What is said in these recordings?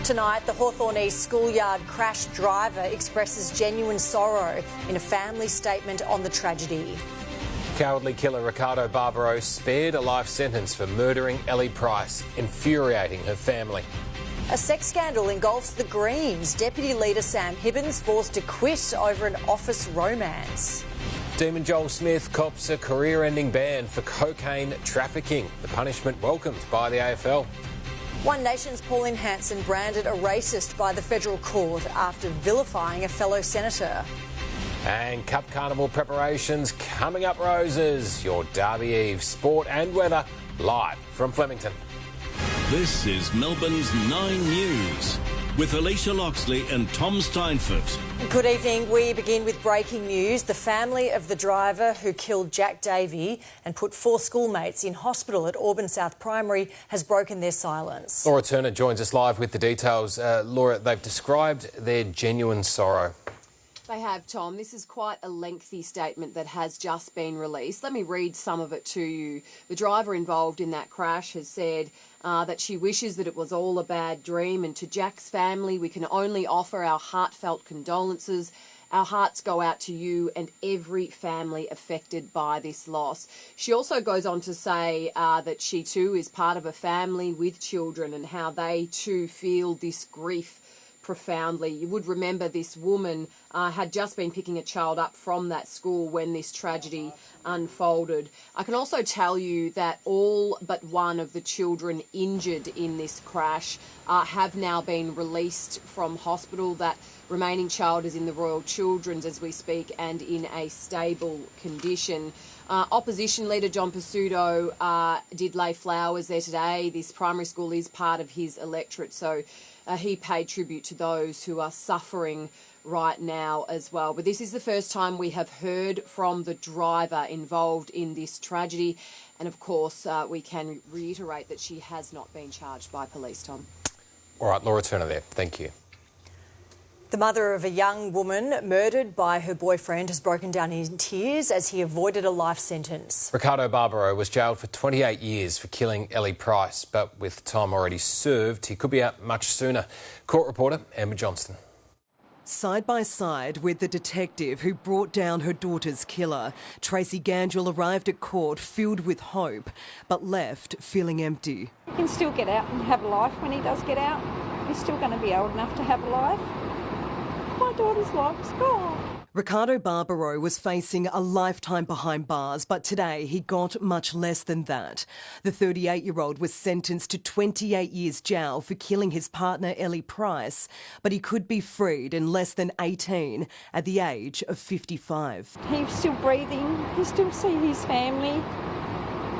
Tonight, the Hawthorn East schoolyard crash driver expresses genuine sorrow in a family statement on the tragedy. Cowardly killer Ricardo Barbaro spared a life sentence for murdering Ellie Price, infuriating her family. A sex scandal engulfs the Greens. Deputy Leader Sam Hibbins forced to quit over an office romance. Demon Joel Smith cops a career-ending ban for cocaine trafficking. The punishment welcomed by the AFL. One Nation's Pauline Hanson branded a racist by the federal court after vilifying a fellow senator. And Cup Carnival preparations coming up, Roses. Your Derby Eve sport and weather live from Flemington. This is Melbourne's 9 News with Alicia Loxley and Tom Steinfort. Good evening. We begin with breaking news. The family of the driver who killed Jack Davey and put 4 schoolmates in hospital at Auburn South Primary has broken their silence. Laura Turner joins us live with the details. Laura, they've described their genuine sorrow. They have, Tom. This is quite a lengthy statement that has just been released. Let me read some of it to you. The driver involved in that crash has said that she wishes that it was all a bad dream, and to Jack's family, we can only offer our heartfelt condolences. Our hearts go out to you and every family affected by this loss. She also goes on to say that she too is part of a family with children and how they too feel this grief profoundly. You would remember this woman had just been picking a child up from that school when this tragedy unfolded. I can also tell you that all but one of the children injured in this crash have now been released from hospital. That remaining child is in the Royal Children's as we speak and in a stable condition. Opposition Leader John Pesutto did lay flowers there today. This primary school is part of his electorate, so he paid tribute to those who are suffering right now as well. But this is the first time we have heard from the driver involved in this tragedy. And of course, we can reiterate that she has not been charged by police, Tom. All right, Laura Turner there. Thank you. The mother of a young woman murdered by her boyfriend has broken down in tears as he avoided a life sentence. Ricardo Barbaro was jailed for 28 years for killing Ellie Price, but with time already served, he could be out much sooner. Court reporter Amber Johnston. Side by side with the detective who brought down her daughter's killer, Tracy Gandrel arrived at court filled with hope, but left feeling empty. He can still get out and have a life when he does get out. He's still going to be old enough to have a life. My daughter's life is gone. Ricardo Barbaro was facing a lifetime behind bars, but today he got much less than that. The 38-year-old was sentenced to 28 years jail for killing his partner Ellie Price, but he could be freed in less than 18 at the age of 55. He's still breathing. He still sees his family.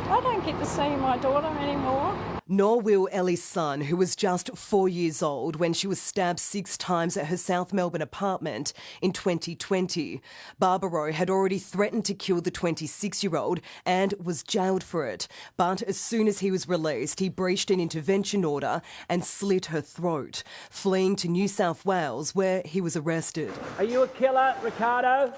I don't get to see my daughter anymore. Nor will Ellie's son, who was just 4 years old when she was stabbed 6 times at her South Melbourne apartment in 2020. Barbaro had already threatened to kill the 26-year-old and was jailed for it. But as soon as he was released, he breached an intervention order and slit her throat, fleeing to New South Wales where he was arrested. Are you a killer, Ricardo?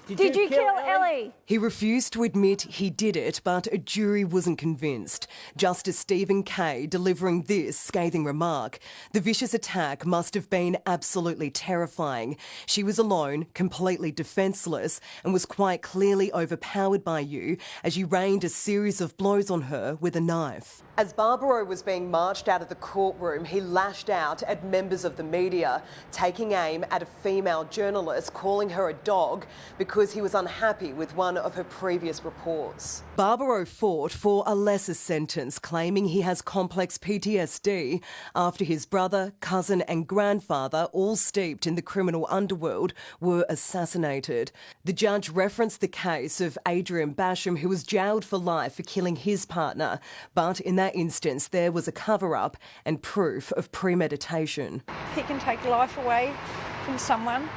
Did you kill Ellie? He refused to admit he did it, but a jury wasn't convinced. Justice Stephen Kay delivering this scathing remark. The vicious attack must have been absolutely terrifying. She was alone, completely defenceless, and was quite clearly overpowered by you as you rained a series of blows on her with a knife. As Barbaro was being marched out of the courtroom, he lashed out at members of the media, taking aim at a female journalist, calling her a dog because he was unhappy with one of her previous reports. Barbaro fought for a lesser sentence, claiming he has complex PTSD after his brother, cousin and grandfather, all steeped in the criminal underworld, were assassinated. The judge referenced the case of Adrian Basham, who was jailed for life for killing his partner, but in that instance there was a cover-up and proof of premeditation. He can take life away from someone.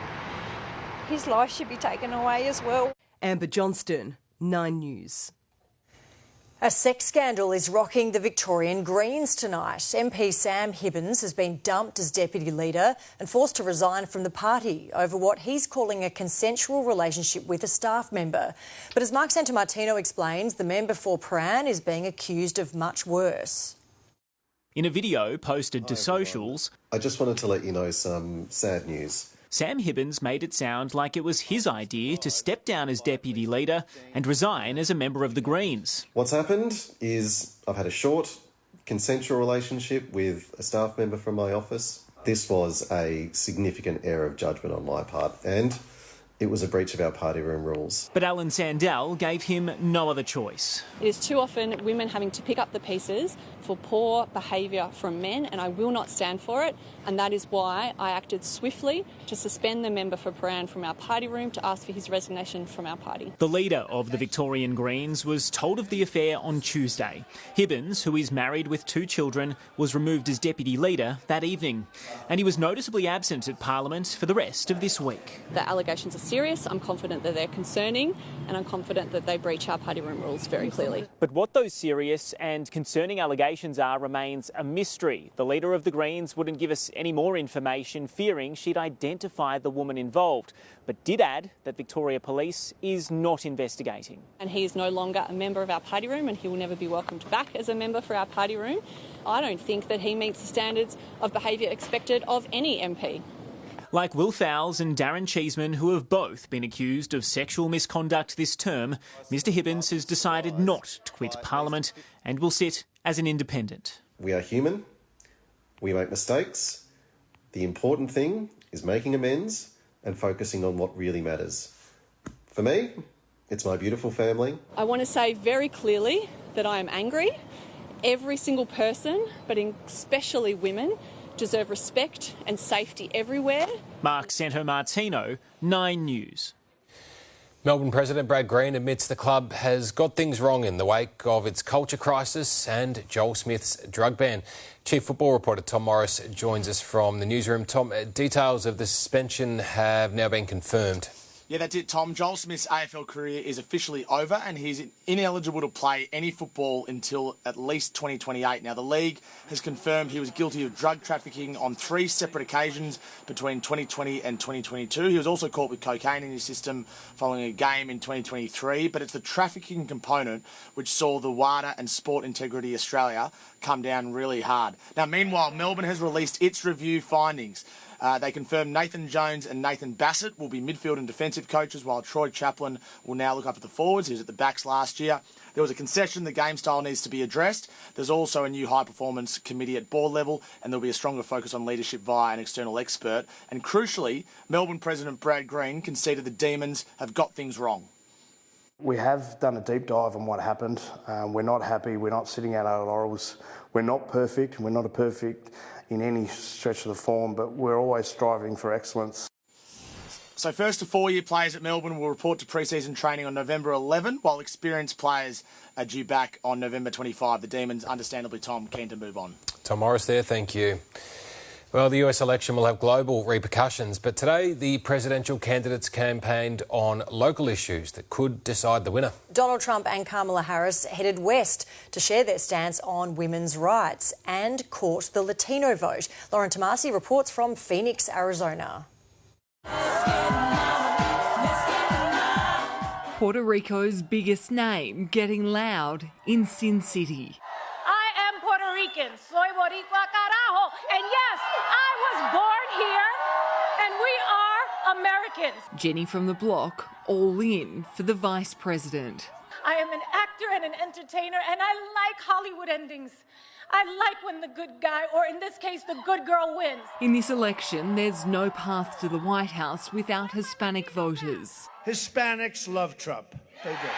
His life should be taken away as well. Amber Johnston, 9 News. A sex scandal is rocking the Victorian Greens tonight. MP Sam Hibbins has been dumped as deputy leader and forced to resign from the party over what he's calling a consensual relationship with a staff member. But as Mark Santomartino explains, the member for Prahran is being accused of much worse. In a video posted to socials, I just wanted to let you know some sad news. Sam Hibbins made it sound like it was his idea to step down as deputy leader and resign as a member of the Greens. What's happened is I've had a short, consensual relationship with a staff member from my office. This was a significant error of judgment on my part, and it was a breach of our party room rules. But Alan Sandell gave him no other choice. It is too often women having to pick up the pieces for poor behaviour from men, and I will not stand for it. And that is why I acted swiftly to suspend the member for Prahran from our party room, to ask for his resignation from our party. The leader of the Victorian Greens was told of the affair on Tuesday. Hibbins, who is married with 2 children, was removed as deputy leader that evening. And he was noticeably absent at Parliament for the rest of this week. The allegations are serious. I'm confident that they're concerning, and I'm confident that they breach our party room rules very clearly. But what those serious and concerning allegations are remains a mystery. The leader of the Greens wouldn't give us any more information, fearing she'd identify the woman involved, but did add that Victoria Police is not investigating. And he is no longer a member of our party room, and he will never be welcomed back as a member for our party room. I don't think that he meets the standards of behaviour expected of any MP. Like Will Fowles and Darren Cheeseman, who have both been accused of sexual misconduct this term, Mr Hibbins has decided not to quit Parliament and will sit as an independent. We are human. We make mistakes. The important thing is making amends and focusing on what really matters. For me, it's my beautiful family. I want to say very clearly that I am angry. Every single person, but especially women, deserve respect and safety everywhere. Mark Santomartino, 9 News. Melbourne President Brad Green admits the club has got things wrong in the wake of its culture crisis and Joel Smith's drug ban. Chief Football Reporter Tom Morris joins us from the newsroom. Tom, details of the suspension have now been confirmed. Yeah, that's it, Tom. Joel Smith's AFL career is officially over and he's ineligible to play any football until at least 2028. Now, the league has confirmed he was guilty of drug trafficking on 3 separate occasions between 2020 and 2022. He was also caught with cocaine in his system following a game in 2023, but it's the trafficking component which saw the WADA and Sport Integrity Australia come down really hard. Now, meanwhile, Melbourne has released its review findings. They confirmed Nathan Jones and Nathan Bassett will be midfield and defensive coaches, while Troy Chaplin will now look after the forwards. He was at the backs last year. There was a concession. The game style needs to be addressed. There's also a new high-performance committee at board level, and there'll be a stronger focus on leadership via an external expert. And crucially, Melbourne President Brad Green conceded the Demons have got things wrong. We have done a deep dive on what happened. We're not happy. We're not sitting out our laurels. We're not perfect. We're not perfect in any stretch of the form, but we're always striving for excellence. So first to 4-year players at Melbourne will report to pre-season training on November 11, while experienced players are due back on November 25. The Demons, understandably, Tom, keen to move on. Tom Morris there, thank you. Well, the US election will have global repercussions, but today the presidential candidates campaigned on local issues that could decide the winner. Donald Trump and Kamala Harris headed west to share their stance on women's rights and court the Latino vote. Lauren Tomasi reports from Phoenix, Arizona. Puerto Rico's biggest name getting loud in Sin City. I am Puerto Rican, soy boricua carajo, and yes, I was born here, and we are Americans. Jenny from the block, all in for the vice president. I am an actor and an entertainer, and I like Hollywood endings. I like when the good guy, or in this case, the good girl, wins. In this election, there's no path to the White House without Hispanic voters. Hispanics love Trump. They do.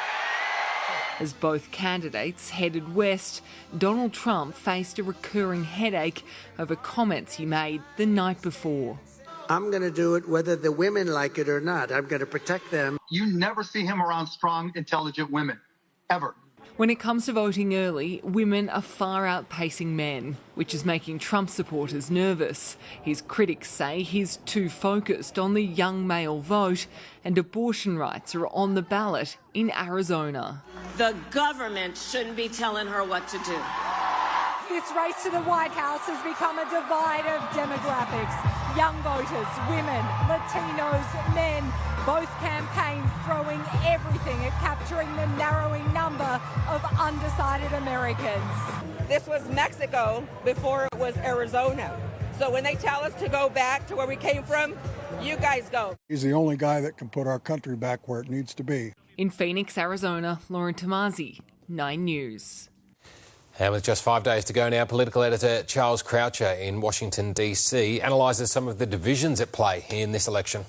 As both candidates headed west, Donald Trump faced a recurring headache over comments he made the night before. I'm going to do it whether the women like it or not. I'm going to protect them. You never see him around strong, intelligent women, ever. When it comes to voting early, women are far outpacing men, which is making Trump supporters nervous. His critics say he's too focused on the young male vote, and abortion rights are on the ballot in Arizona. The government shouldn't be telling her what to do. This race to the White House has become a divide of demographics. Young voters, women, Latinos, men, Both campaigns throwing everything at capturing the narrowing number of undecided Americans. This was Mexico before it was Arizona. So when they tell us to go back to where we came from, you guys go. He's the only guy that can put our country back where it needs to be. In Phoenix, Arizona, Lauren Tomasi, 9 News. And with just 5 days to go now, political editor Charles Croucher in Washington, D.C. analyses some of the divisions at play in this election.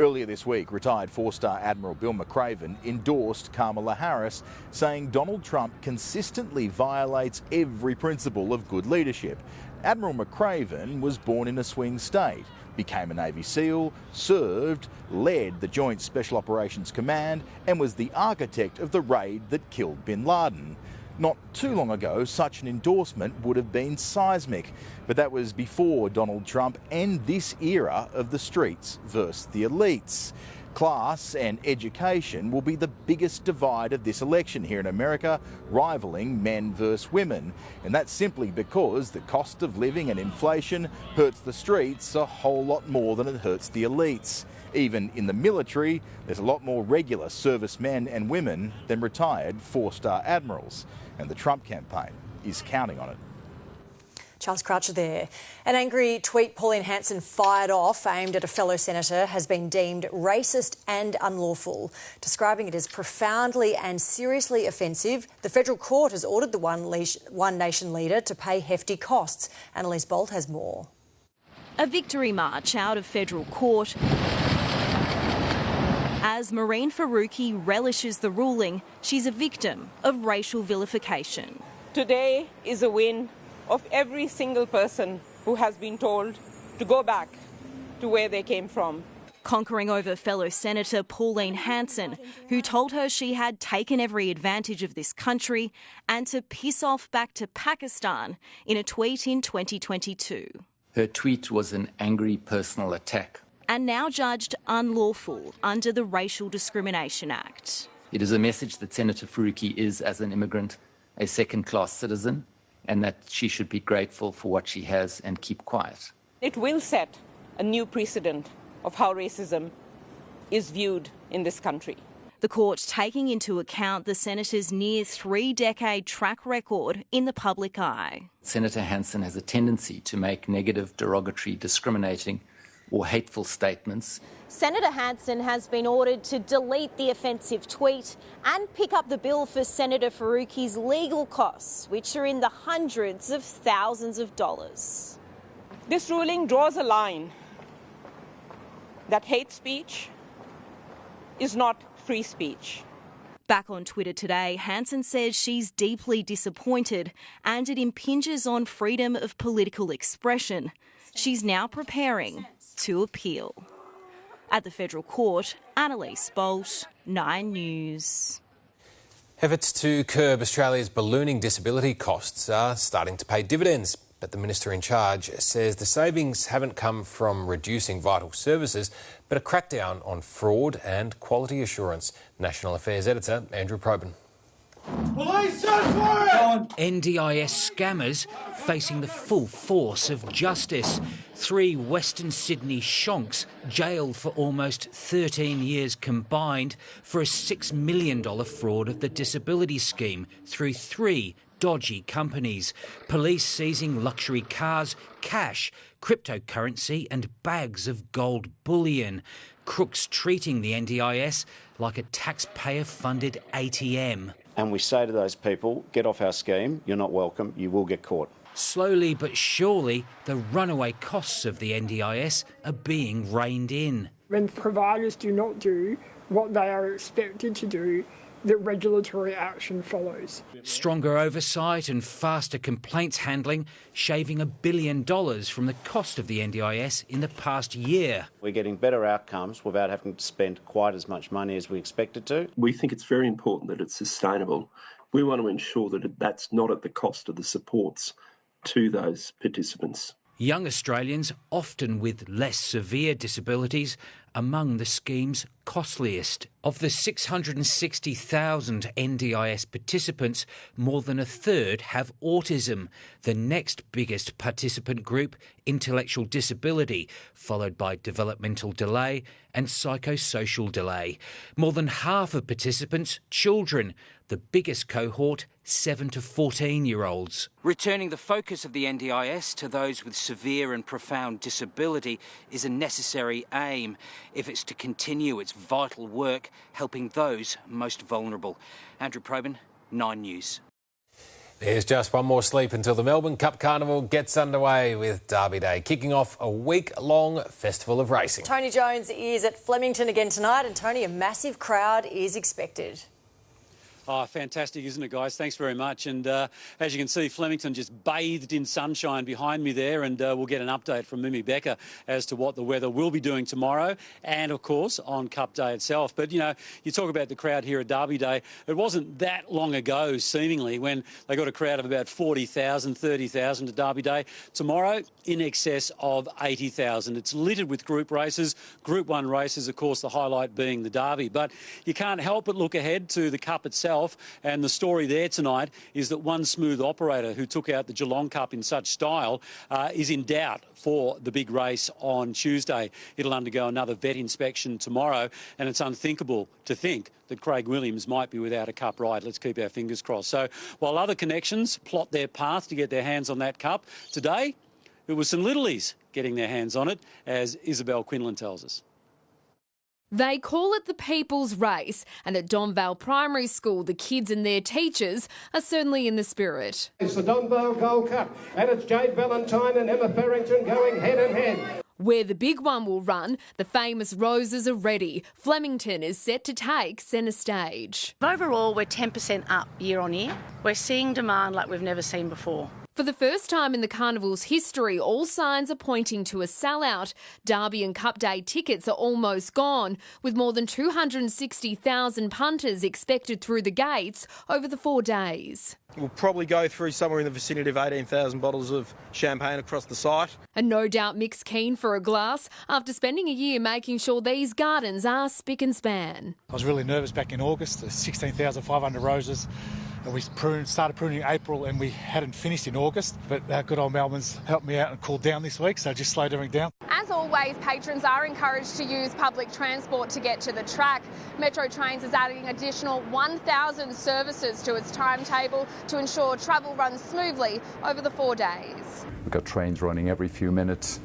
Earlier this week, retired four-star Admiral Bill McRaven endorsed Kamala Harris, saying Donald Trump consistently violates every principle of good leadership. Admiral McRaven was born in a swing state, became a Navy SEAL, served, led the Joint Special Operations Command and was the architect of the raid that killed bin Laden. Not too long ago, such an endorsement would have been seismic, but that was before Donald Trump and this era of the streets versus the elites. Class and education will be the biggest divide of this election here in America, rivaling men versus women. And that's simply because the cost of living and inflation hurts the streets a whole lot more than it hurts the elites. Even in the military, there's a lot more regular servicemen and women than retired four-star admirals. And the Trump campaign is counting on it. Charles Croucher there. An angry tweet Pauline Hanson fired off aimed at a fellow senator has been deemed racist and unlawful. Describing it as profoundly and seriously offensive, the federal court has ordered the One Nation leader to pay hefty costs. Annalise Bolt has more. A victory march out of federal court as Marine Faruqi relishes the ruling she's a victim of racial vilification. Today is a win of every single person who has been told to go back to where they came from. Conquering over fellow Senator Pauline Hanson, who told her she had taken every advantage of this country and to piss off back to Pakistan in a tweet in 2022. Her tweet was an angry personal attack. And now judged unlawful under the Racial Discrimination Act. It is a message that Senator Faruqi is, as an immigrant, a second-class citizen, and that she should be grateful for what she has and keep quiet. It will set a new precedent of how racism is viewed in this country. The court taking into account the senator's near 3-decade track record in the public eye. Senator Hanson has a tendency to make negative, derogatory, discriminating or hateful statements. Senator Hanson has been ordered to delete the offensive tweet and pick up the bill for Senator Faruqi's legal costs, which are in the hundreds of thousands of dollars. This ruling draws a line that hate speech is not free speech. Back on Twitter today, Hanson says she's deeply disappointed and it impinges on freedom of political expression. She's now preparing to appeal. At the federal court, Annalise Bolt, 9 News. Efforts to curb Australia's ballooning disability costs are starting to pay dividends, but the minister in charge says the savings haven't come from reducing vital services, but a crackdown on fraud and quality assurance. National Affairs Editor Andrew Probyn. Police, search for it! NDIS scammers facing the full force of justice. 3 Western Sydney shonks jailed for almost 13 years combined for a $6 million fraud of the disability scheme through 3 dodgy companies. Police seizing luxury cars, cash, cryptocurrency and bags of gold bullion. Crooks treating the NDIS like a taxpayer-funded ATM. And we say to those people, get off our scheme, you're not welcome, you will get caught. Slowly but surely, the runaway costs of the NDIS are being reined in. When providers do not do what they are expected to do, the regulatory action follows. Stronger oversight and faster complaints handling, shaving $1 billion from the cost of the NDIS in the past year. We're getting better outcomes without having to spend quite as much money as we expected to. We think it's very important that it's sustainable. We want to ensure that that's not at the cost of the supports to those participants. Young Australians, often with less severe disabilities, among the scheme's costliest. Of the 660,000 NDIS participants, more than a third have autism. The next biggest participant group, intellectual disability, followed by developmental delay and psychosocial delay. More than half of participants, children. The biggest cohort, 7 to 14-year-olds. Returning the focus of the NDIS to those with severe and profound disability is a necessary aim if it's to continue its vital work helping those most vulnerable. Andrew Probyn, 9 News. There's just one more sleep until the Melbourne Cup Carnival gets underway with Derby Day, kicking off a week-long festival of racing. Tony Jones is at Flemington again tonight, and Tony, a massive crowd is expected. Oh, fantastic, isn't it, guys? Thanks very much. And as you can see, Flemington just bathed in sunshine behind me there, and we'll get an update from Mimi Becker as to what the weather will be doing tomorrow and, of course, on Cup Day itself. But, you know, you talk about the crowd here at Derby Day. It wasn't that long ago, seemingly, when they got a crowd of about 40,000, 30,000 at Derby Day. Tomorrow, in excess of 80,000. It's littered with group races. Group 1 races, of course, the highlight being the Derby. But you can't help but look ahead to the Cup itself. And the story there tonight is that one smooth operator who took out the Geelong Cup in such style is in doubt for the big race on Tuesday. It'll undergo another vet inspection tomorrow, and it's unthinkable to think that Craig Williams might be without a cup ride. Let's keep our fingers crossed. So while other connections plot their path to get their hands on that cup, today it was St Littleys getting their hands on it, as Isabel Quinlan tells us. They call it the People's Race, and at Donvale Primary School, the kids and their teachers are certainly in the spirit. It's the Donvale Gold Cup, and it's Jade Valentine and Emma Farrington going head and head. Where the big one will run, the famous roses are ready. Flemington is set to take centre stage. Overall, we're 10% up year on year. We're seeing demand like we've never seen before. For the first time in the carnival's history, all signs are pointing to a sellout. Derby and Cup Day tickets are almost gone, with more than 260,000 punters expected through the gates over the 4 days. We'll probably go through somewhere in the vicinity of 18,000 bottles of champagne across the site. And no doubt Mick's keen for a glass after spending a year making sure these gardens are spick and span. I was really nervous back in August, 16,500 roses. And we started pruning in April and we hadn't finished in August, but our good old Melbourne's helped me out and cooled down this week, so just slowed everything down. As always, patrons are encouraged to use public transport to get to the track. Metro Trains is adding an additional 1,000 services to its timetable to ensure travel runs smoothly over the 4 days. We've got trains running every few minutes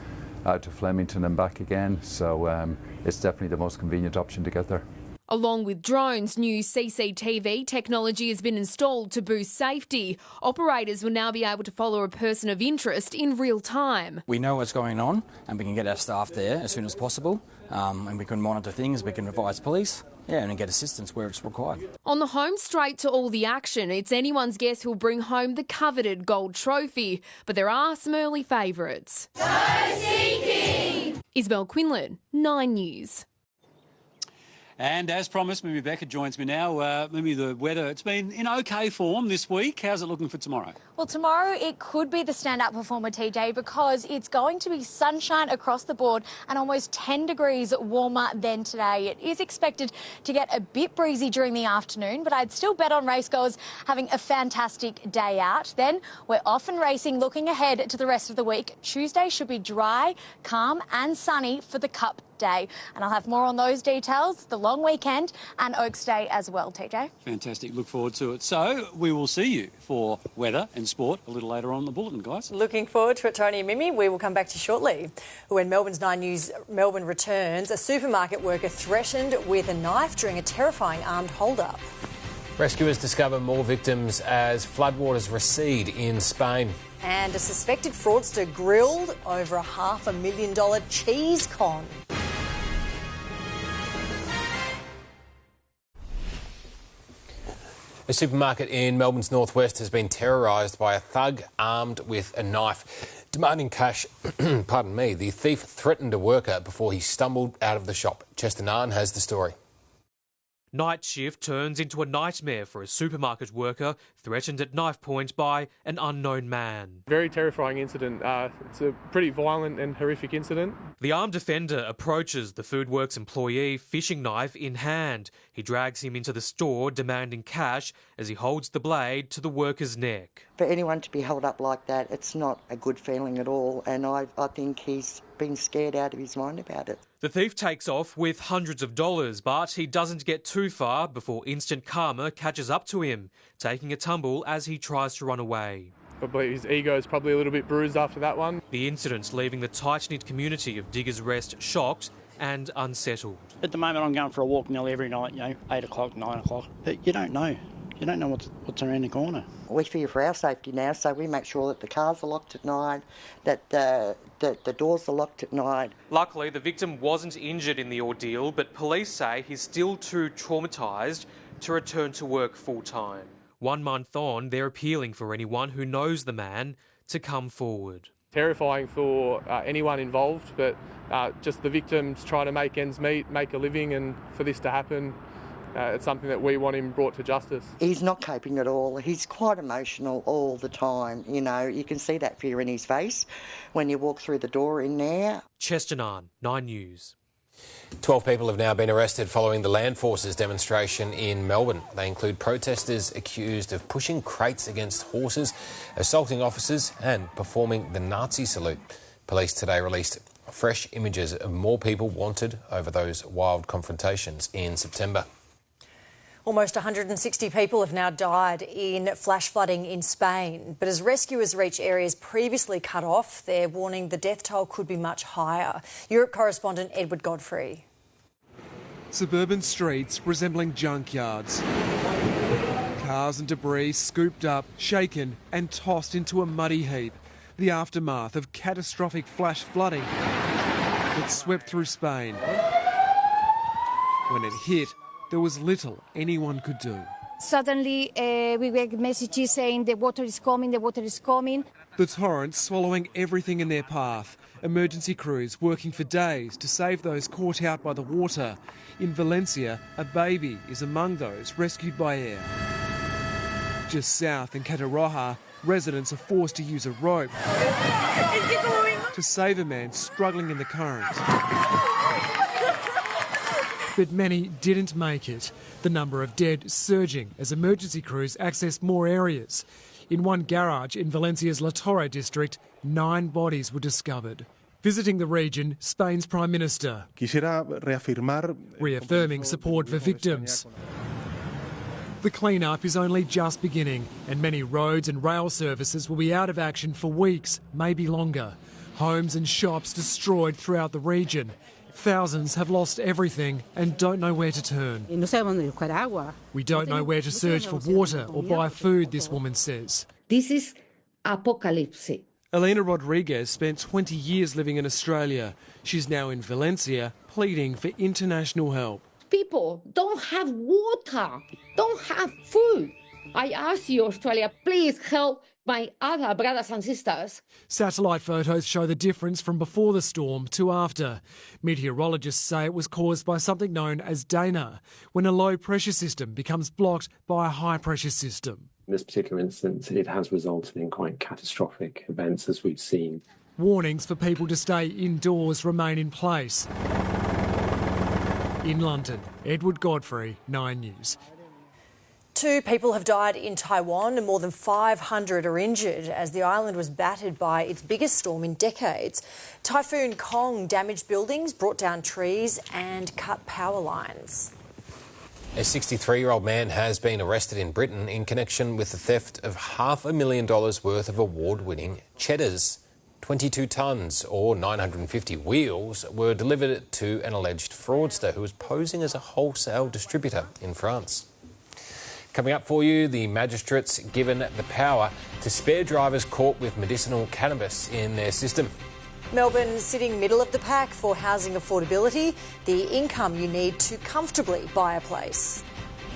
out to Flemington and back again, so it's definitely the most convenient option to get there. Along with drones, new CCTV technology has been installed to boost safety. Operators will now be able to follow a person of interest in real time. We know what's going on and we can get our staff there as soon as possible and we can monitor things, we can advise police and get assistance where it's required. On the home straight to all the action, it's anyone's guess who'll bring home the coveted gold trophy. But there are some early favourites. Isabel Quinlan, 9 News. And as promised, Mimi Becker joins me now. Mimi, the weather, it's been in OK form this week. How's it looking for tomorrow? Well, tomorrow it could be the standout performer, TJ, because it's going to be sunshine across the board and almost 10 degrees warmer than today. It is expected to get a bit breezy during the afternoon, but I'd still bet on racegoers having a fantastic day out. Then we're off and racing, looking ahead to the rest of the week. Tuesday should be dry, calm and sunny for the Cup Day. And I'll have more on those details, the long weekend and Oaks Day as well, TJ. Fantastic. Look forward to it. So we will see you for weather and sport a little later on in the bulletin, guys. Looking forward to it, Tony and Mimi. We will come back to you shortly. When Melbourne's 9 News Melbourne returns, a supermarket worker threatened with a knife during a terrifying armed hold-up. Rescuers discover more victims as floodwaters recede in Spain. And a suspected fraudster grilled over a $500,000 cheese con. A supermarket in Melbourne's northwest has been terrorised by a thug armed with a knife. Demanding cash, pardon me, the thief threatened a worker before he stumbled out of the shop. Chester Narn has the story. Night shift turns into a nightmare for a supermarket worker threatened at knife point by an unknown man. Very terrifying incident. It's a pretty violent and horrific incident. The armed offender approaches the Foodworks employee, fishing knife in hand. He drags him into the store, demanding cash as he holds the blade to the worker's neck. For anyone to be held up like that, it's not a good feeling at all, and I think he's been scared out of his mind about it. The thief takes off with hundreds of dollars, but he doesn't get too far before instant karma catches up to him, taking a tumble as he tries to run away. I believe his ego is probably a little bit bruised after that one. The incident's leaving the tight-knit community of Diggers Rest shocked and unsettled. At the moment, I'm going for a walk nearly every night, 8 o'clock, 9 o'clock. But you don't know. You don't know what's around the corner. We fear for our safety now, so we make sure that the cars are locked at night, that the doors are locked at night. Luckily, the victim wasn't injured in the ordeal, but police say he's still too traumatised to return to work full-time. 1 month on, they're appealing for anyone who knows the man to come forward. Terrifying for anyone involved, but just the victims trying to make ends meet, make a living, and for this to happen, it's something that we want him brought to justice. He's not coping at all. He's quite emotional all the time. You can see that fear in his face when you walk through the door in there. Chesternan, 9 News. 12 people have now been arrested following the Land Forces demonstration in Melbourne. They include protesters accused of pushing crates against horses, assaulting officers and performing the Nazi salute. Police today released fresh images of more people wanted over those wild confrontations in September. Almost 160 people have now died in flash flooding in Spain. But as rescuers reach areas previously cut off, they're warning the death toll could be much higher. Europe correspondent Edward Godfrey. Suburban streets resembling junkyards. Cars and debris scooped up, shaken and tossed into a muddy heap. The aftermath of catastrophic flash flooding that swept through Spain. When it hit, there was little anyone could do. Suddenly, we get messages saying the water is coming, the water is coming. The torrents swallowing everything in their path. Emergency crews working for days to save those caught out by the water. In Valencia, a baby is among those rescued by air. Just south in Cattarauha, residents are forced to use a rope to save a man struggling in the current. But many didn't make it. The number of dead surging as emergency crews access more areas. In one garage in Valencia's La Torre district, 9 bodies were discovered. Visiting the region, Spain's Prime Minister reaffirming support for victims. The clean-up is only just beginning, and many roads and rail services will be out of action for weeks, maybe longer. Homes and shops destroyed throughout the region. Thousands have lost everything and don't know where to turn. We don't know where to search for water or buy food, this woman says. This is apocalypse. Elena Rodriguez spent 20 years living in Australia. She's now in Valencia, pleading for international help. People don't have water, don't have food. I ask you, Australia, please help my other brothers and sisters. Satellite photos show the difference from before the storm to after. Meteorologists say it was caused by something known as Dana, when a low-pressure system becomes blocked by a high-pressure system. In this particular instance, it has resulted in quite catastrophic events, as we've seen. Warnings for people to stay indoors remain in place. In London, Edward Godfrey, 9 News. 2 people have died in Taiwan and more than 500 are injured as the island was battered by its biggest storm in decades. Typhoon Kong damaged buildings, brought down trees and cut power lines. A 63-year-old man has been arrested in Britain in connection with the theft of $500,000 worth of award-winning cheddars. 22 tonnes or 950 wheels were delivered to an alleged fraudster who was posing as a wholesale distributor in France. Coming up for you, the magistrates given the power to spare drivers caught with medicinal cannabis in their system. Melbourne sitting middle of the pack for housing affordability, the income you need to comfortably buy a place.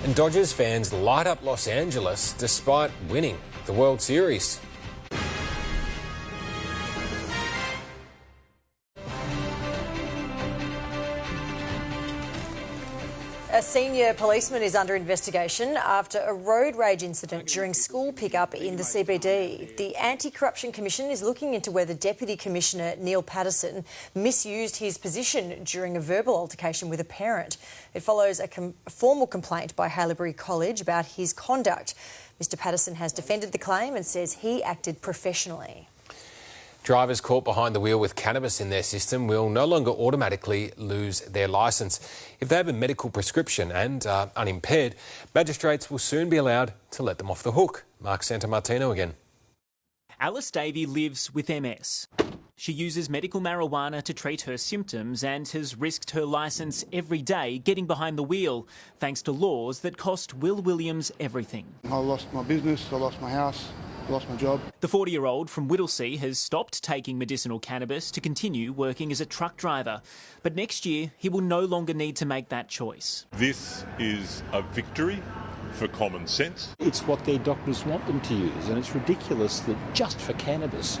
And Dodgers fans light up Los Angeles despite winning the World Series. A senior policeman is under investigation after a road rage incident during school pickup in the CBD. The Anti-Corruption Commission is looking into whether Deputy Commissioner Neil Patterson misused his position during a verbal altercation with a parent. It follows a formal complaint by Haileybury College about his conduct. Mr Patterson has defended the claim and says he acted professionally. Drivers caught behind the wheel with cannabis in their system will no longer automatically lose their licence. If they have a medical prescription and are unimpaired, magistrates will soon be allowed to let them off the hook. Mark Santomartino again. Alice Davey lives with MS. She uses medical marijuana to treat her symptoms and has risked her licence every day getting behind the wheel, thanks to laws that cost Will Williams everything. I lost my business, I lost my house, I lost my job. The 40-year-old from Whittlesea has stopped taking medicinal cannabis to continue working as a truck driver. But next year, he will no longer need to make that choice. This is a victory for common sense. It's what their doctors want them to use, and it's ridiculous that just for cannabis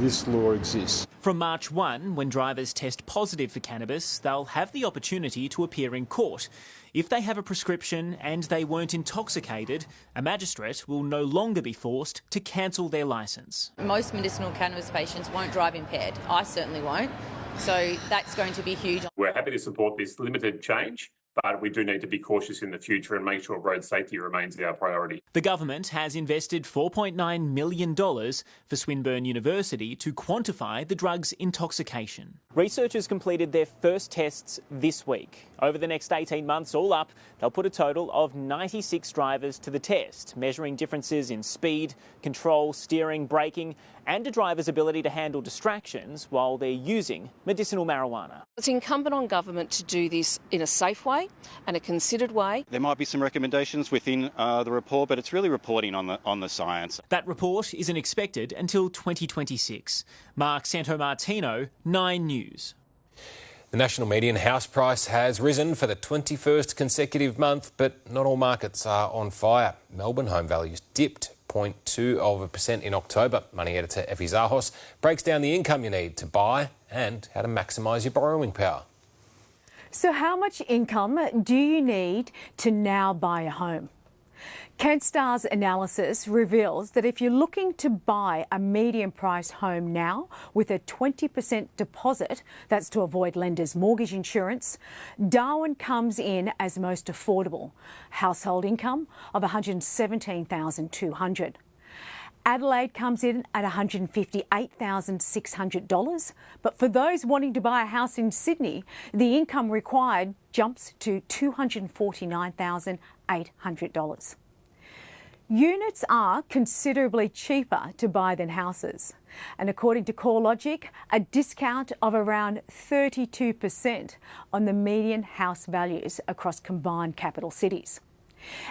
this law exists. From March 1, when drivers test positive for cannabis, they'll have the opportunity to appear in court. If they have a prescription and they weren't intoxicated, a magistrate will no longer be forced to cancel their licence. Most medicinal cannabis patients won't drive impaired. I certainly won't. So that's going to be huge. We're happy to support this limited change, but we do need to be cautious in the future and make sure road safety remains our priority. The government has invested $4.9 million for Swinburne University to quantify the drug's intoxication. Researchers completed their first tests this week. Over the next 18 months, all up, they'll put a total of 96 drivers to the test, measuring differences in speed, control, steering, braking, and a driver's ability to handle distractions while they're using medicinal marijuana. It's incumbent on government to do this in a safe way and a considered way. There might be some recommendations within the report, but it's really reporting on the science. That report isn't expected until 2026. Mark Santomartino, 9 News. The national median house price has risen for the 21st consecutive month, but not all markets are on fire. Melbourne home values dipped 0.2% in October. Money editor Effie Zahos breaks down the income you need to buy and how to maximise your borrowing power. So how much income do you need to now buy a home? CanStar's analysis reveals that if you're looking to buy a medium price home now with a 20% deposit, that's to avoid lenders' mortgage insurance, Darwin comes in as most affordable, household income of $117,200. Adelaide comes in at $158,600, but for those wanting to buy a house in Sydney, the income required jumps to $249,800. Units are considerably cheaper to buy than houses, and according to CoreLogic, a discount of around 32% on the median house values across combined capital cities.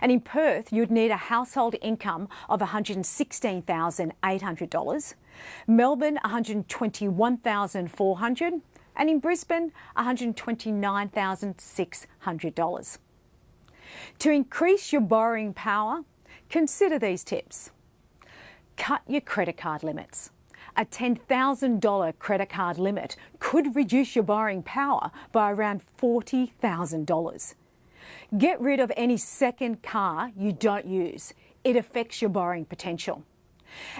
And in Perth, you'd need a household income of $116,800, Melbourne $121,400, and in Brisbane $129,600. To increase your borrowing power, consider these tips. Cut your credit card limits. A $10,000 credit card limit could reduce your borrowing power by around $40,000. Get rid of any second car you don't use. It affects your borrowing potential.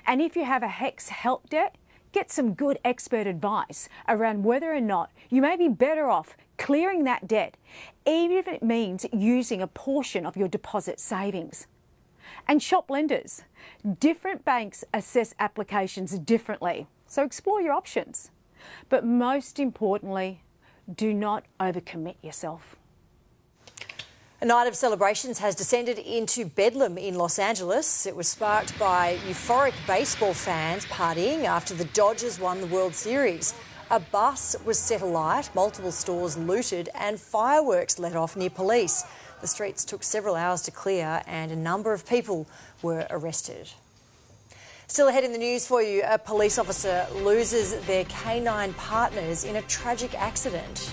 And if you have a HECS help debt, get some good expert advice around whether or not you may be better off clearing that debt, even if it means using a portion of your deposit savings. And shop lenders. Different banks assess applications differently, so explore your options. But most importantly, do not overcommit yourself. A night of celebrations has descended into bedlam in Los Angeles. It was sparked by euphoric baseball fans partying after the Dodgers won the World Series. A bus was set alight, multiple stores looted and fireworks let off near police. The streets took several hours to clear and a number of people were arrested. Still ahead in the news for you, a police officer loses their canine partners in a tragic accident.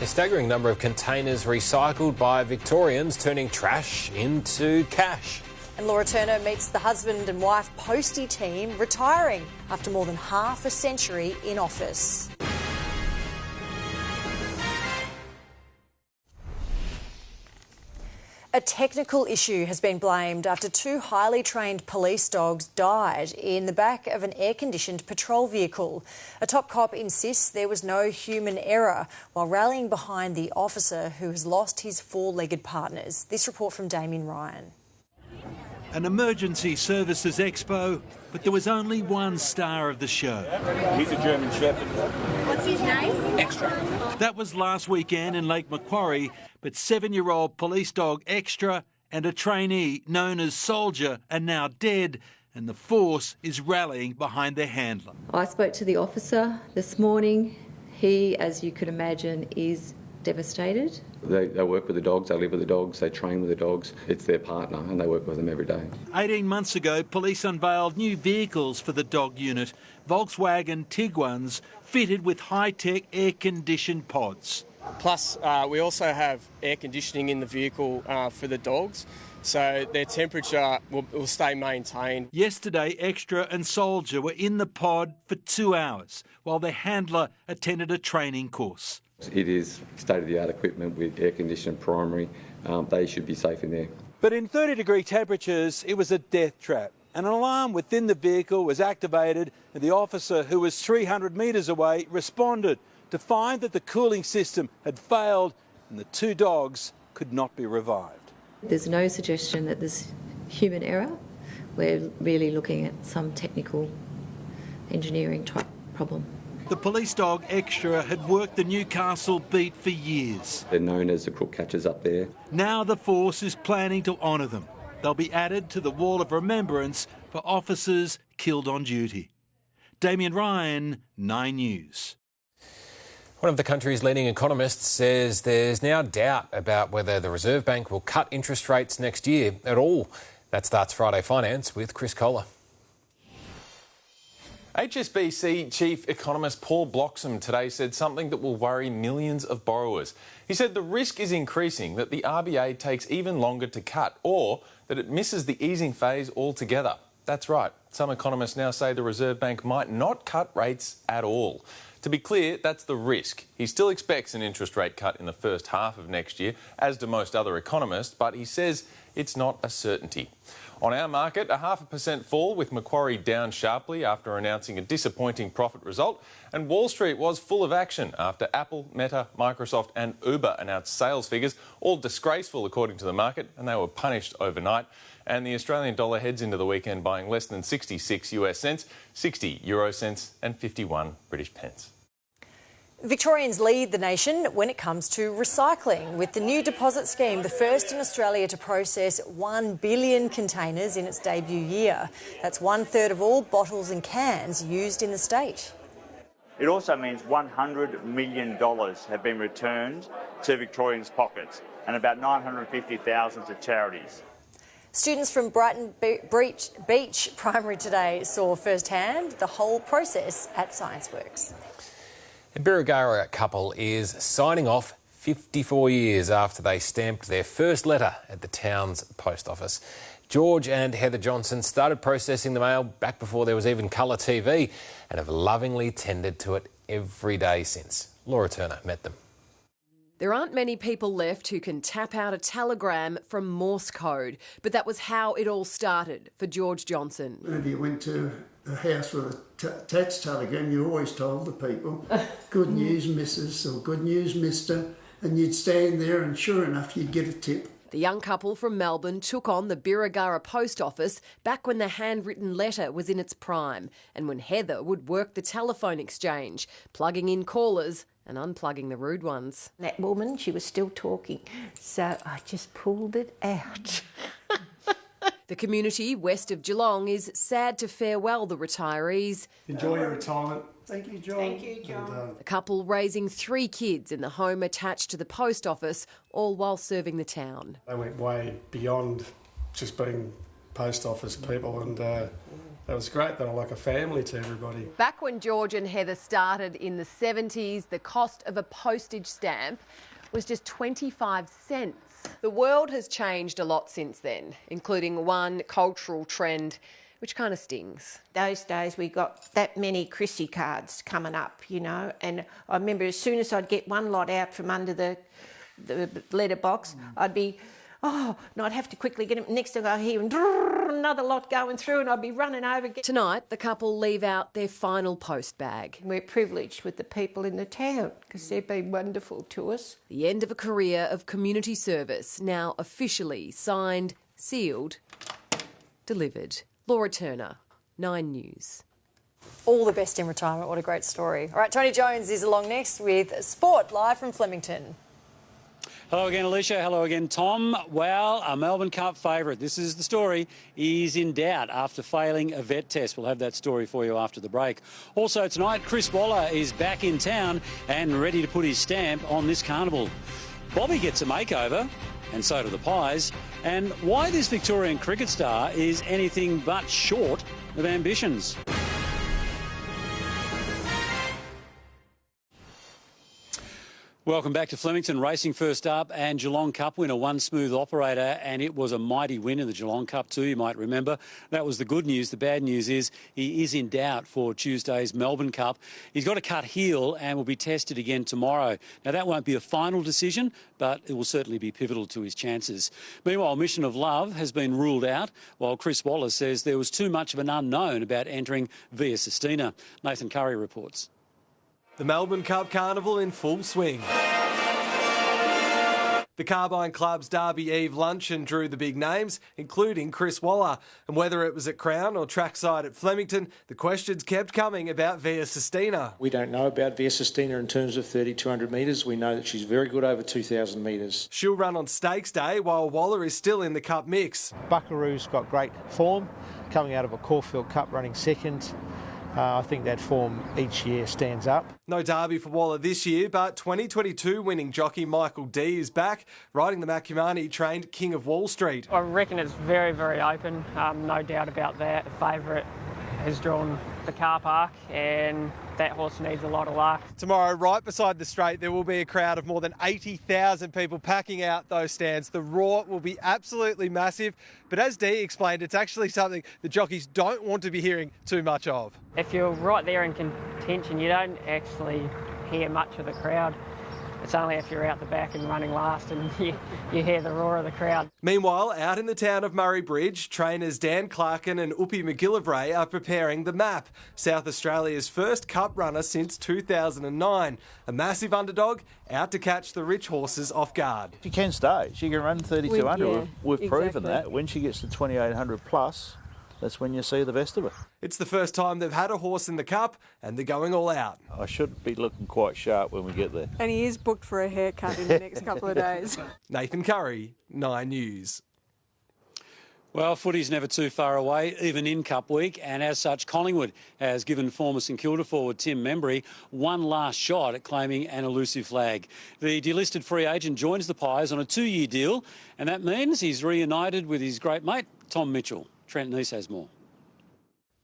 A staggering number of containers recycled by Victorians turning trash into cash. And Laura Turner meets the husband and wife postie team retiring after more than half a century in office. A technical issue has been blamed after 2 highly trained police dogs died in the back of an air-conditioned patrol vehicle. A top cop insists there was no human error while rallying behind the officer who has lost his 4-legged partners. This report from Damien Ryan. An emergency services expo, but there was only one star of the show. He's a German Shepherd. What's his name? Extra. That was last weekend in Lake Macquarie, but 7-year-old police dog Extra and a trainee known as Soldier are now dead, and the force is rallying behind their handler. I spoke to the officer this morning. He, as you could imagine, is devastated. They work with the dogs, they live with the dogs, they train with the dogs. It's their partner and they work with them every day. 18 months ago, police unveiled new vehicles for the dog unit, Volkswagen Tiguan's fitted with high-tech air-conditioned pods. Plus, we also have air conditioning in the vehicle for the dogs, so their temperature will stay maintained. Yesterday, Extra and Soldier were in the pod for 2 hours, while their handler attended a training course. It is state-of-the-art equipment with air-conditioned primary. They should be safe in there. But in 30-degree temperatures, it was a death trap. An alarm within the vehicle was activated, and the officer, who was 300 metres away, responded to find that the cooling system had failed and the 2 dogs could not be revived. There's no suggestion that there's human error. We're really looking at some technical engineering type problem. The police dog Extra had worked the Newcastle beat for years. They're known as the crook catchers up there. Now the force is planning to honour them. They'll be added to the wall of remembrance for officers killed on duty. Damien Ryan, 9 News. One of the country's leading economists says there's now doubt about whether the Reserve Bank will cut interest rates next year at all. That starts Friday Finance with Chris Kohler. HSBC Chief Economist Paul Bloxham today said something that will worry millions of borrowers. He said the risk is increasing that the RBA takes even longer to cut or that it misses the easing phase altogether. That's right. Some economists now say the Reserve Bank might not cut rates at all. To be clear, that's the risk. He still expects an interest rate cut in the first half of next year, as do most other economists, but he says it's not a certainty. On our market, a 0.5% fall with Macquarie down sharply after announcing a disappointing profit result. And Wall Street was full of action after Apple, Meta, Microsoft and Uber announced sales figures, all disgraceful according to the market, and they were punished overnight. And the Australian dollar heads into the weekend buying less than 66 US cents, 60 euro cents and 51 British pence. Victorians lead the nation when it comes to recycling, with the new deposit scheme the first in Australia to process 1 billion containers in its debut year. That's 1/3 of all bottles and cans used in the state. It also means $100 million have been returned to Victorians' pockets and about $950,000 to charities. Students from Brighton Beach Primary today saw firsthand the whole process at ScienceWorks. A Birregurra couple is signing off 54 years after they stamped their first letter at the town's post office. George and Heather Johnson started processing the mail back before there was even colour TV and have lovingly tended to it every day since. Laura Turner met them. There aren't many people left who can tap out a telegram from Morse code, but that was how it all started for George Johnson. Whenever you went to a house with a attached telegram, you always told the people, good news, Mrs. or good news, Mr. And you'd stand there and sure enough, you'd get a tip. The young couple from Melbourne took on the Birregurra post office back when the handwritten letter was in its prime and when Heather would work the telephone exchange, plugging in callers and unplugging the rude ones. That woman, she was still talking, so I just pulled it out. The community west of Geelong is sad to farewell the retirees. Enjoy your retirement. Thank you, John. Thank you, John. The couple raising 3 kids in the home attached to the post office, all while serving the town. They went way beyond just being post office people, and that was great. They were like a family to everybody. Back when George and Heather started in the 70s, the cost of a postage stamp was just 25 cents. The world has changed a lot since then, including one cultural trend which kind of stings. Those days we got that many Chrissy cards coming up, you know, and I remember as soon as I'd get one lot out from under the letterbox, I'd be oh, and I'd have to quickly get him. Next thing I hear another lot going through and I'd be running over. Tonight, the couple leave out their final post bag. We're privileged with the people in the town because they've been wonderful to us. The end of a career of community service, now officially signed, sealed, delivered. Laura Turner, 9 News. All the best in retirement. What a great story. All right, Tony Jones is along next with Sport, live from Flemington. Hello again, Alicia. Hello again, Tom. Well, a Melbourne Cup favourite, this is the story, is in doubt after failing a vet test. We'll have that story for you after the break. Also tonight, Chris Waller is back in town and ready to put his stamp on this carnival. Bobby gets a makeover, and so do the Pies. And why this Victorian cricket star is anything but short of ambitions. Welcome back to Flemington. Racing first up, and Geelong Cup winner, one smooth operator, and it was a mighty win in the Geelong Cup too, you might remember. That was the good news. The bad news is he is in doubt for Tuesday's Melbourne Cup. He's got a cut heel and will be tested again tomorrow. Now, that won't be a final decision, but it will certainly be pivotal to his chances. Meanwhile, Mission of Love has been ruled out, while Chris Wallace says there was too much of an unknown about entering Via Sistina. Nathan Curry reports. The Melbourne Cup Carnival in full swing. The Carbine Club's Derby Eve luncheon drew the big names, including Chris Waller. And whether it was at Crown or trackside at Flemington, the questions kept coming about Via Sistina. We don't know about Via Sistina in terms of 3,200 metres. We know that she's very good over 2,000 metres. She'll run on Stakes Day, while Waller is still in the Cup mix. Buckaroo's got great form, coming out of a Caulfield Cup running second. I think that form each year stands up. No Derby for Waller this year, but 2022 winning jockey Michael D is back, riding the Macumani-trained King of Wall Street. I reckon it's very, very open, no doubt about that. The favourite has drawn the car park, and that horse needs a lot of luck. Tomorrow, right beside the straight, there will be a crowd of more than 80,000 people packing out those stands. The roar will be absolutely massive, but as Dee explained, it's actually something the jockeys don't want to be hearing too much of. If you're right there in contention, you don't actually hear much of the crowd. It's only if you're out the back and running last and you hear the roar of the crowd. Meanwhile, out in the town of Murray Bridge, trainers Dan Clarkin and Upi McGillivray are preparing the Map, South Australia's first cup runner since 2009. A massive underdog, out to catch the rich horses off guard. She can stay. She can run 3,200. Yeah, We've proven exactly. that. When she gets to 2,800 plus, that's when you see the best of it. It's the first time they've had a horse in the Cup, and they're going all out. I should be looking quite sharp when we get there. And he is booked for a haircut in the next couple of days. Nathan Curry, 9 News. Well, footy's never too far away, even in Cup Week, and as such, Collingwood has given former St Kilda forward Tim Membry one last shot at claiming an elusive flag. The delisted free agent joins the Pies on a 2-year deal, and that means he's reunited with his great mate, Tom Mitchell. Trent Neese has more.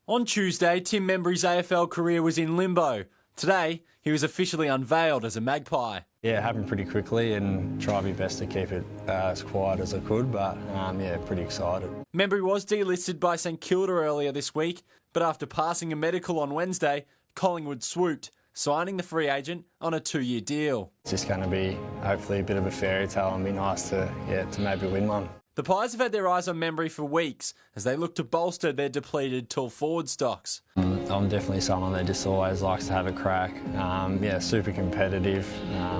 On Tuesday, Tim Membry's AFL career was in limbo. Today, he was officially unveiled as a Magpie. Yeah, it happened pretty quickly and tried my best to keep it as quiet as I could, but yeah, pretty excited. Membry was delisted by St Kilda earlier this week, but after passing a medical on Wednesday, Collingwood swooped, signing the free agent on a 2-year deal. It's just going to be hopefully a bit of a fairy tale and be nice to maybe win one. The Pies have had their eyes on Membry for weeks as they look to bolster their depleted tall forward stocks. I'm definitely someone that just always likes to have a crack. Super competitive,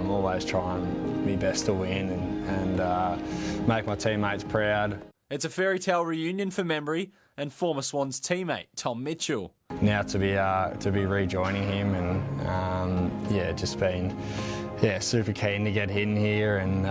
always trying my best to win and make my teammates proud. It's a fairy tale reunion for Membry and former Swans teammate Tom Mitchell. Now to be rejoining him and just been super keen to get in here and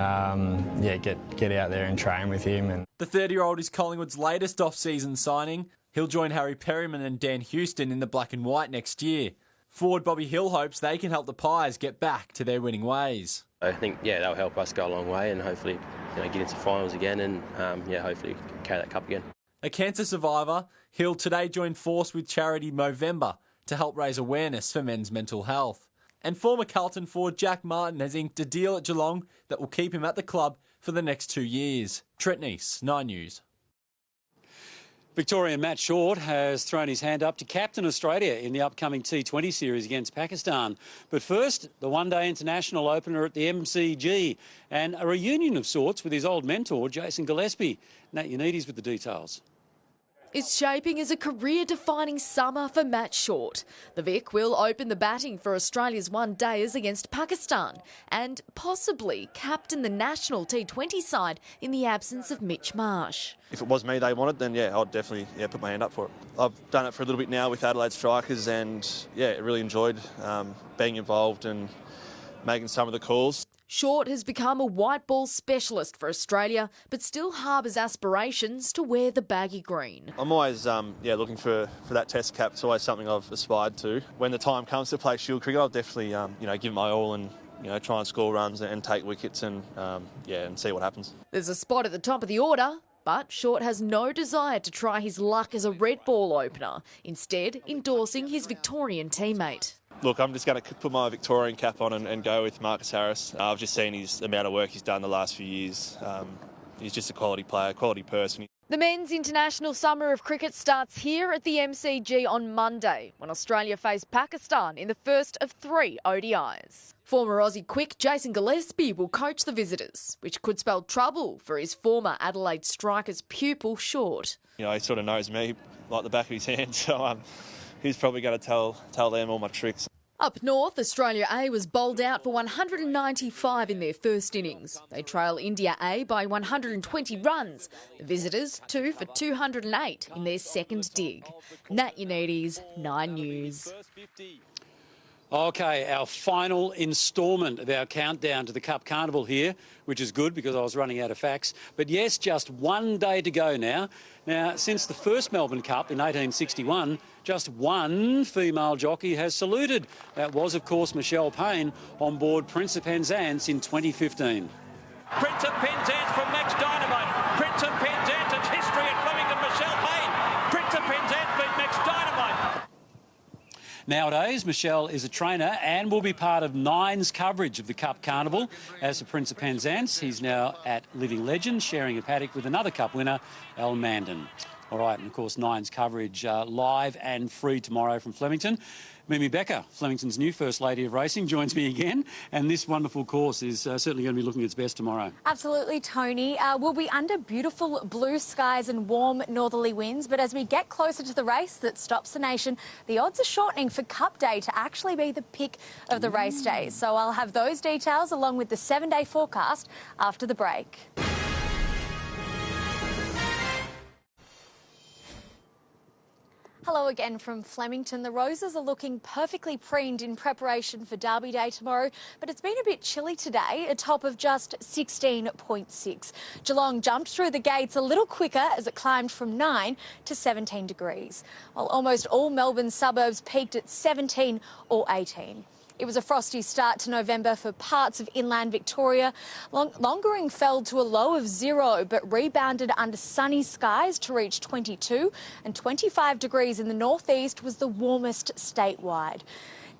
get out there and train with him. And the 30-year-old is Collingwood's latest off-season signing. He'll join Harry Perryman and Dan Houston in the black and white next year. Forward Bobby Hill hopes they can help the Pies get back to their winning ways. I think that'll help us go a long way and hopefully get into finals again and hopefully carry that cup again. A cancer survivor, Hill today joined force with charity Movember to help raise awareness for men's mental health. And former Carlton forward Jack Martin has inked a deal at Geelong that will keep him at the club for the next 2 years. Trent Neese, 9 News. Victorian Matt Short has thrown his hand up to captain Australia in the upcoming T20 series against Pakistan. But first, the one-day international opener at the MCG and a reunion of sorts with his old mentor, Jason Gillespie. Nat Unides with the details. It's shaping as a career-defining summer for Matt Short. The Vic will open the batting for Australia's one-dayers against Pakistan and possibly captain the national T20 side in the absence of Mitch Marsh. If it was me they wanted, then yeah, I'd definitely put my hand up for it. I've done it for a little bit now with Adelaide Strikers and yeah, really enjoyed being involved and making some of the calls. Short has become a white ball specialist for Australia, but still harbours aspirations to wear the baggy green. I'm always looking for that test cap. It's always something I've aspired to. When the time comes to play Shield cricket, I'll definitely give my all and try and score runs and take wickets and see what happens. There's a spot at the top of the order, but Short has no desire to try his luck as a red ball opener, instead endorsing his Victorian teammate. Look, I'm just going to put my Victorian cap on and go with Marcus Harris. I've just seen his amount of work he's done the last few years. He's just a quality player, quality person. The men's international summer of cricket starts here at the MCG on Monday, when Australia face Pakistan in the first of 3 ODIs. Former Aussie quick Jason Gillespie will coach the visitors, which could spell trouble for his former Adelaide Strikers pupil Short. He sort of knows me like the back of his hand, so he's probably going to tell them all my tricks. Up north, Australia A was bowled out for 195 in their first innings. They trail India A by 120 runs. The visitors 2 for 208 in their second dig. Nat Unides, 9 News. OK, our final instalment of our countdown to the Cup Carnival here, which is good because I was running out of facts. But yes, just one day to go now. Now, since the first Melbourne Cup in 1861, just one female jockey has saluted. That was, of course, Michelle Payne on board Prince of Penzance in 2015. Prince of Penzance from Max Dynamite. Prince of Penzance, it's history at Flemington. Michelle Payne. Prince of Penzance beat Max Dynamite. Nowadays, Michelle is a trainer and will be part of Nine's coverage of the Cup Carnival. As for Prince of Penzance, he's now at Living Legend, sharing a paddock with another Cup winner, Al Mandan. All right, and of course, Nine's coverage live and free tomorrow from Flemington. Mimi Becker, Flemington's new First Lady of Racing, joins me again. And this wonderful course is certainly going to be looking its best tomorrow. Absolutely, Tony. We'll be under beautiful blue skies and warm northerly winds. But as we get closer to the race that stops the nation, the odds are shortening for Cup Day to actually be the pick of the race days. So I'll have those details along with the 7-day forecast after the break. Hello again from Flemington. The roses are looking perfectly preened in preparation for Derby Day tomorrow, but it's been a bit chilly today, a top of just 16.6. Geelong jumped through the gates a little quicker as it climbed from 9 to 17 degrees, while almost all Melbourne suburbs peaked at 17 or 18. It was a frosty start to November for parts of inland Victoria. Longering fell to a low of 0 but rebounded under sunny skies to reach 22, and 25 degrees in the northeast was the warmest statewide.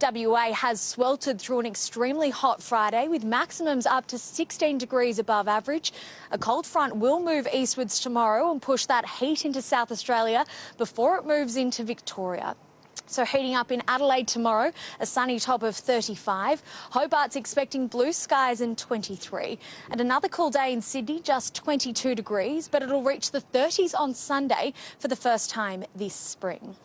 WA has sweltered through an extremely hot Friday with maximums up to 16 degrees above average. A cold front will move eastwards tomorrow and push that heat into South Australia before it moves into Victoria. So heating up in Adelaide tomorrow, a sunny top of 35. Hobart's expecting blue skies and 23. And another cool day in Sydney, just 22 degrees, but it'll reach the 30s on Sunday for the first time this spring.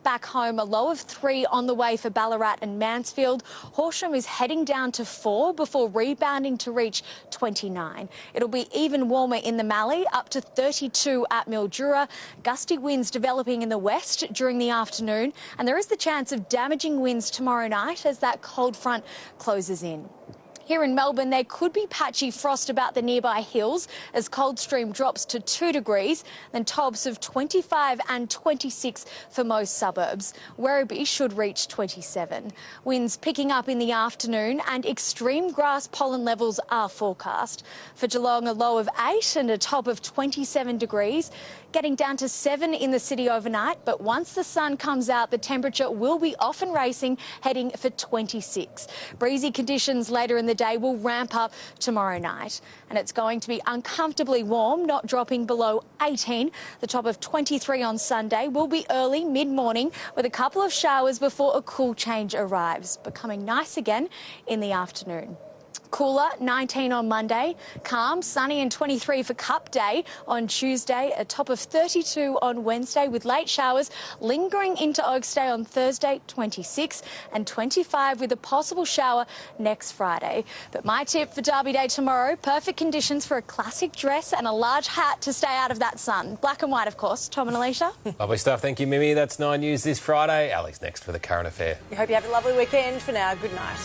Back home, a low of 3 on the way for Ballarat and Mansfield. Horsham is heading down to 4 before rebounding to reach 29. It'll be even warmer in the Mallee, up to 32 at Mildura. Gusty winds developing in the west during the afternoon, and there is the chance of damaging winds tomorrow night as that cold front closes in. Here in Melbourne, there could be patchy frost about the nearby hills as Coldstream drops to 2 degrees, then tops of 25 and 26 for most suburbs. Werribee should reach 27. Winds picking up in the afternoon and extreme grass pollen levels are forecast. For Geelong, a low of 8 and a top of 27 degrees. getting down to 7 in the city overnight. But once the sun comes out, the temperature will be off and racing, heading for 26. Breezy conditions later in the day will ramp up tomorrow night. And it's going to be uncomfortably warm, not dropping below 18. The top of 23 on Sunday will be early, mid-morning, with a couple of showers before a cool change arrives, becoming nice again in the afternoon. Cooler, 19 on Monday. Calm, sunny and 23 for Cup Day on Tuesday. A top of 32 on Wednesday with late showers lingering into Oaks Day on Thursday, 26, and 25 with a possible shower next Friday. But my tip for Derby Day tomorrow, perfect conditions for a classic dress and a large hat to stay out of that sun. Black and white, of course. Tom and Alicia. Lovely stuff. Thank you, Mimi. That's 9 News this Friday. Ali's next for the current affair. We hope you have a lovely weekend. For now, good night.